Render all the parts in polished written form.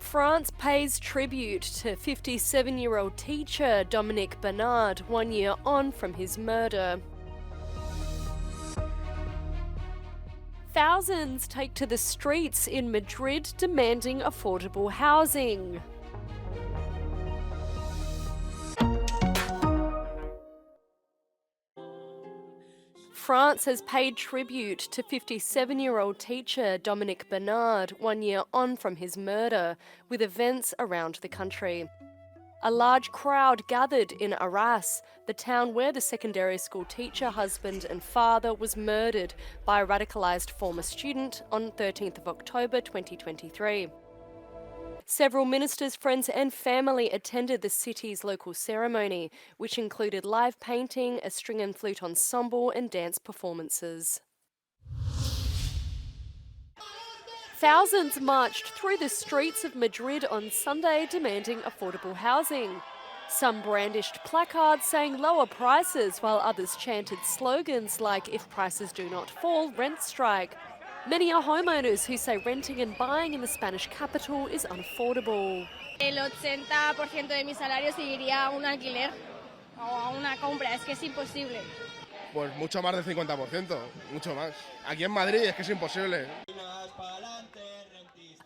France pays tribute to 57-year-old teacher Dominique Bernard 1 year on from his murder. Thousands take to the streets in Madrid demanding affordable housing. France has paid tribute to 57-year-old teacher Dominique Bernard 1 year on from his murder, with events around the country. A large crowd gathered in Arras, the town where the secondary school teacher, husband and father was murdered by a radicalised former student on 13th of October 2023. Several ministers, friends and family attended the city's local ceremony, which included live painting, a string and flute ensemble and dance performances. Thousands marched through the streets of Madrid on Sunday demanding affordable housing. Some brandished placards saying lower prices, while others chanted slogans like "If prices do not fall, rent strike." Many are homeowners who say renting and buying in the Spanish capital is unaffordable. El 80% de mi salario se iría a un alquiler o a una compra, es que es imposible. Pues mucho más del 50%, mucho más. Aquí en Madrid es que es imposible.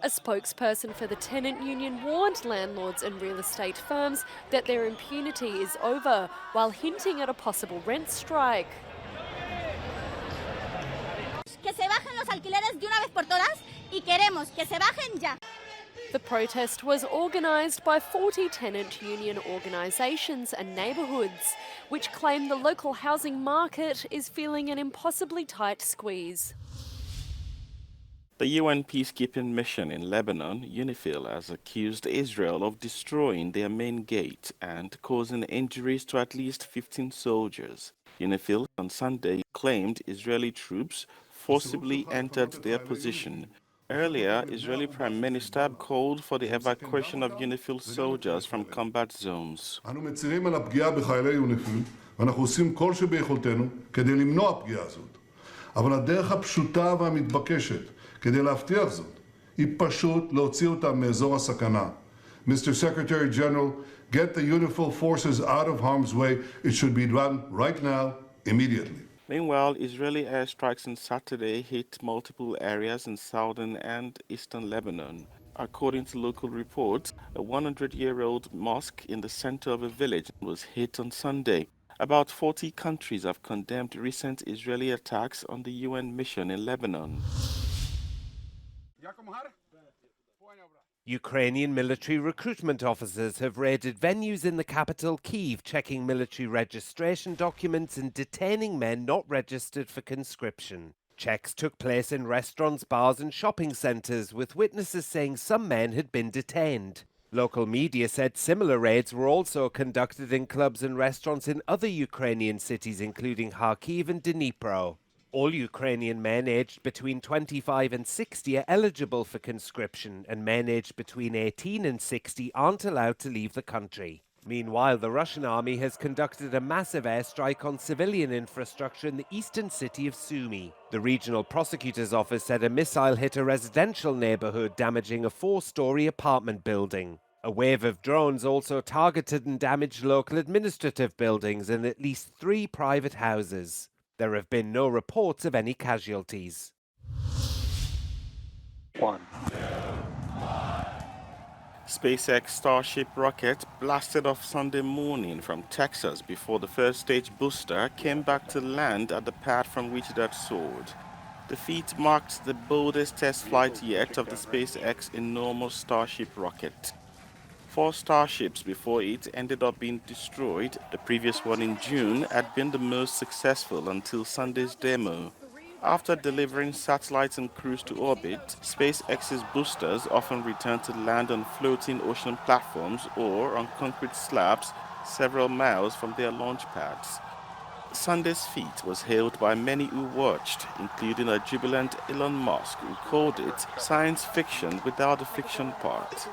A spokesperson for the tenant union warned landlords and real estate firms that their impunity is over, while hinting at a possible rent strike. Que se bajen los alquileres de una vez por todas y queremos que se bajen ya. The protest was organised by 40 tenant union organisations and neighbourhoods, which claim the local housing market is feeling an impossibly tight squeeze. The UN peacekeeping mission in Lebanon, UNIFIL, has accused Israel of destroying their main gate and causing injuries to at least 15 soldiers. UNIFIL on Sunday claimed Israeli troops forcibly entered their position. Earlier, Israeli Prime Minister called for the evacuation of UNIFIL soldiers from combat zones. אנו מצרים על הפגיעה בחיילי יוניפיל, ואנחנו עושים כל שביכולתנו כדי למנוע פגיעה זאת. אבל הדרך הפשוטה והמתבקשת כדי להבטיח זאת, היא פשוט להוציא אותם מאזור הסכנה. Mr. Secretary General, get the UNIFIL forces out of harm's way. It should be done right now, immediately. Meanwhile, Israeli airstrikes on Saturday hit multiple areas in southern and eastern Lebanon. According to local reports, a 100-year-old mosque in the center of a village was hit on Sunday. About 40 countries have condemned recent Israeli attacks on the UN mission in Lebanon. Ukrainian military recruitment officers have raided venues in the capital, Kyiv, checking military registration documents and detaining men not registered for conscription. Checks took place in restaurants, bars and shopping centres, with witnesses saying some men had been detained. Local media said similar raids were also conducted in clubs and restaurants in other Ukrainian cities, including Kharkiv and Dnipro. All Ukrainian men aged between 25 and 60 are eligible for conscription, and men aged between 18 and 60 aren't allowed to leave the country. Meanwhile, the Russian army has conducted a massive airstrike on civilian infrastructure in the eastern city of Sumy. The regional prosecutor's office said a missile hit a residential neighborhood, damaging a 4-story apartment building. A wave of drones also targeted and damaged local administrative buildings and at least 3 private houses. There have been no reports of any casualties. SpaceX Starship rocket blasted off Sunday morning from Texas before the first stage booster came back to land at the pad from which it had soared. The feat marked the boldest test flight yet of the SpaceX enormous Starship rocket. 4 Starships before it ended up being destroyed. The previous one in June had been the most successful until Sunday's demo. After delivering satellites and crews to orbit, SpaceX's boosters often return to land on floating ocean platforms or on concrete slabs several miles from their launch pads. Sunday's feat was hailed by many who watched, including a jubilant Elon Musk, who called it science fiction without the fiction part.